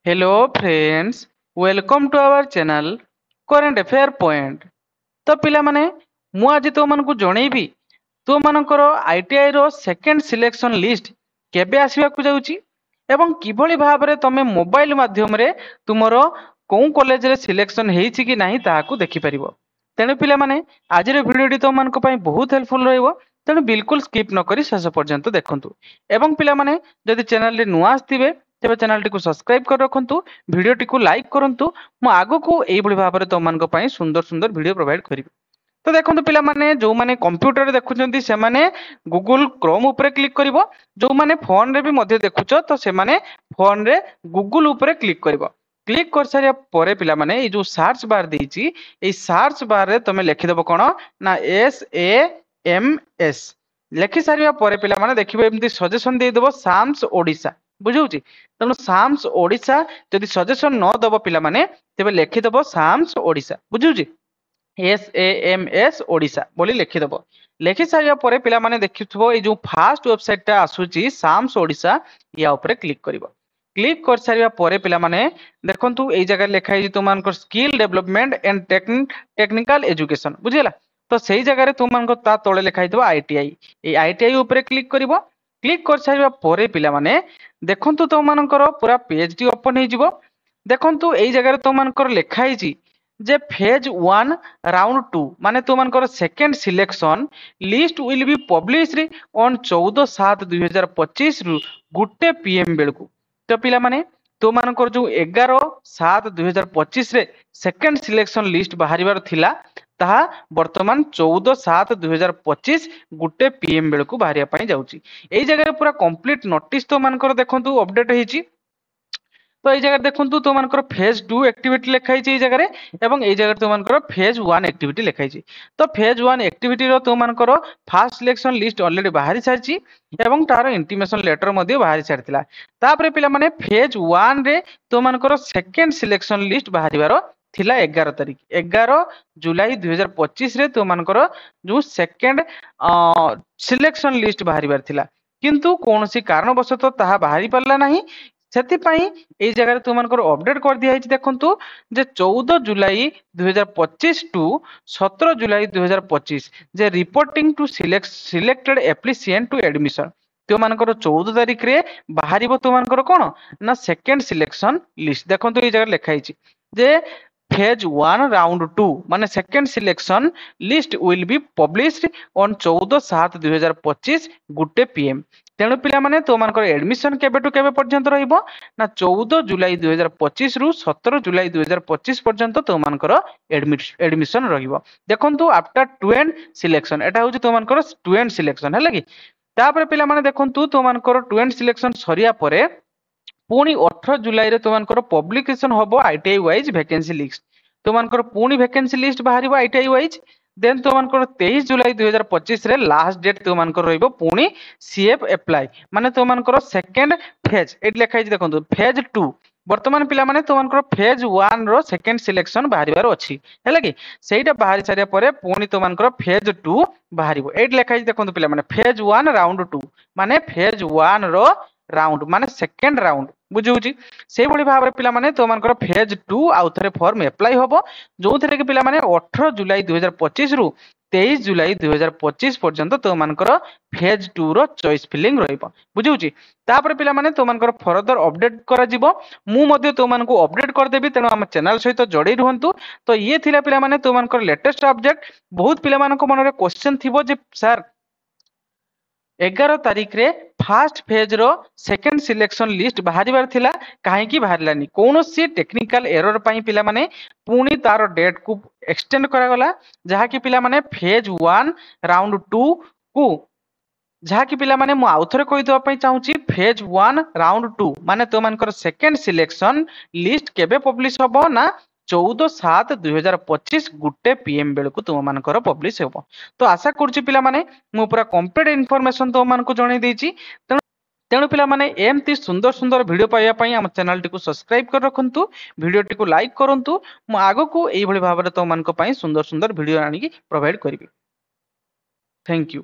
Hello friends, welcome to our channel current affair point. तो पिला माने मु आज तो मानकु जणेबी तो मानकर आईटीआई रो सेकंड सिलेक्शन लिस्ट केबे आसीबा को जाउची एवं किभली भाबरे तमे मोबाइल माध्यम रे तुमरो कोन कॉलेज रे सिलेक्शन हेइची कि नाही ताहाकू देखि परिबो। तेणु पिला माने आज रे वीडियोटी तो मानको पई बहुत हेल्पफुल रहइबो। तेणु बिल्कुल स्किप न करी शेष पर्यंत देखंतु एवं पिला माने जदि चैनल रे नुआ आस्तिबे तेबे चैनल टी को सब्सक्राइब कर रखंतु, वीडियो टी को लाइक करंतु। मु आगो को एई भली भाबरे तो मानको पई सुंदर सुंदर वीडियो प्रोवाइड करिबि। तो देखो पिला माने जो माने कंप्यूटर देखुचंती से माने गूगल क्रोम ऊपर क्लिक करिवो। जो माने फोन रे भी मध्य देखुचो तो से माने फोन रे गूगल ऊपर क्लिक करिवो। क्लिक कर सारिया परे पिला माने ए जो सर्च बार देइची ए सर्च बार रे तमे लिखि देबो कोन ना SAMS। लिखि सारिया परे पिला माने देखिबो एमती सजेशन दे देबो साम्स ओडिसा, बुझौची। तेणु साम्स ओडिसा जदि सजेशन न दबो पिला माने तेबे लिखि देबो साम्स ओडिसा, बुझौची। SAMS ओडिशा बोली लिखिदेव। लिखि सारिया परे पिला माने देखिथबो ए जो फास्ट वेबसाइट टा आसुची साम्स ओडिशा या ऊपर क्लिक करिवो। क्लिक कर सारिया परे पिला माने देखंतु एई जगह लिखा है तुम मानकर skill development and technical education, बुझिला। तो सेई जगह रे तुम मानको ता तळे लिखा हितबो आईटीआई। ए आईटीआई ऊपर क्लिक करिवो। क्लिक कर सारिया परे पिला माने देखंतु तुम मानकर पूरा पेज टी ओपन हे जिवो। देखंतु एई जगह रे तुम मानकर लिखा हिची जे फेज 1 राउंड 2 माने तुमनकर second selection list will be published on 14/7/2025 रु गुटे पीएम बेलकु। तो पिला माने तुमनकर जो 11/7/2025 रे सेकेंड सिलेक्शन लिस्ट बाहरिबार थिला ताहा वर्तमान 14/7/2025 गुटे पीएम बेलकु बाहरिया पई जाउची। एई जगह रे पूरा कंप्लीट नोटिस तो मानकर देखंतु अपडेट हेची। तो ये जगह देखो तुम फेज 2 एक्टिविटी लिखाई ये जगह एवं ये जगह तुम फेज 1 एक्टिविटी लिखाई। तो फेज 1 एक्टिविटी तुम फास्ट सिलेक्शन लिस्ट ऑलरेडी बाहरी सारी एवं तार इंटीमेशन लेटर बाहरी सारी तापर पिला माने फेज 1 रे तुम सेकेंड सिलेक्शन लिस्ट बाहर थिला 11 तारिख 11 जुलाई 2025 रे तुम जो सेकेंड सिलेक्शन लिस्ट बाहर थिला किंतु कौन सी कारणवशत ताहा बाहरी पारला नहीं। ସେଥିପାଇଁ ଏଇ ଜାଗାରେ ତୁମମାନଙ୍କର ଅପଡେଟ କରିଦିଆହେଇଛି। ଦେଖନ୍ତୁ ଯେ 14 ଜୁଲାଇ 2025 ଟୁ 17 ଜୁଲାଇ 2025 ଯେ reporting to selected applicant to admission ତୁମମାନଙ୍କର 14 ତାରିଖରେ ବାହାରିବ ତୁମମାନଙ୍କର କଣ ନା ସେକେଣ୍ଡ ସିଲେକ୍ସନ ଲିଷ୍ଟ। ଦେଖନ୍ତୁ ଏଇ ଜାଗାରେ ଲେଖା ହେଇଛି ଯେ फेज 1 राउंड 2 माने second selection list will be published on 14/7/2025 Gute PM. तेणु पिला माने तो मानकर एडमिशन केबे टू केबे पर्यंत रहिबो ना 14 जुलाई 2025 रु 17 जुलाई 2025 पर्यंत तो मानकर एडमिशन रहिबो। देखंतु आफ्टर 2 सिलेक्शन एटा होची तो मानकर 2 सिलेक्शन है लगी। तापर पिला माने देखंतु तो मानकर 2 सिलेक्शन सरिया परे पुणी 18 जुलाई रे तुमनकर पब्लिकेशन हबो आईटीआई वाइज वैकेंसी लिस्ट। तुमनकर पुणी वैकेंसी लिस्ट बाहरिबो आईटीआई वाइज। देन तुमनकर 23 जुलाई 2025 रे लास्ट डेट तुमनकर रहइबो पुणी सीएफ अप्लाई माने तुमनकर सेकंड फेज एट लेखा हि देखंतु फेज 2 वर्तमान पिला माने तुमनकर फेज 1 रो सेकंड सिलेक्शन बाहरिबार अछि हैला कि सेटा बाहरी सारिया परे पुणी तुमनकर फेज 2 बाहरिबो। एट लेखा हि देखंतु पिला माने फेज 1 राउंड 2 माने फेज 1 रो राउंड माने सेकेंड राउंड बुझुची। से भली भाबरे पिला माने तो मानकर फेज 2 आउ थरे फॉर्म अप्लाई होबो जो थरे के पिला माने 18 जुलाई 2025 रु 23 जुलाई 2025 पर्यंत तो मानकर फेज 2 रो चॉइस फिलिंग रहइबो बुझुची। तापर पिला माने तो मानकर फर्दर अपडेट करा जिवो मु मध्ये तो मानको अपडेट कर देबी। तेनो हम चैनल सहित जोड़ी रहंतु। तो ये थिला पिला माने तो मानकर लेटेस्ट अपडेट। बहुत पिला मानको मन रे क्वेश्चन थिबो जे सर 11 तारिख रे फास्ट फेज रो सेकेंड सिलेक्शन लिस्ट बाहरिबार थिला काहे बाहरलानी कौन सी टेक्निकल एरर पाई पिला माने पुणी तार डेट को एक्सटेंड करा गला जहा कि पिला माने फेज 1 राउंड 2 को जहा कि पिला माने मु आउथरे कहि दवा पई चाहूची फेज 1 राउंड 2 माने तो मानकर सेकेंड सिलेक्शन लिस्ट केबे पब्लिश होबो ना 14/7/2025 गुटे पीएम बेलू तुम मानकर पब्लिश होबो। तो आशा करूची पिला माने मु पूरा कंप्लीट इन्फॉर्मेशन तुम मानक जणै देछि। तेणु पिला माने एमती सुंदर सुंदर वीडियो पाइबा पई हम चैनल टी को सब्सक्राइब कर रखंतु, वीडियो टी को लाइक करंतु। मु आगो को एई भली भाबरे तुम मानक पई सुंदर सुंदर वीडियो आनी की प्रोवाइड करिवि। Thank you.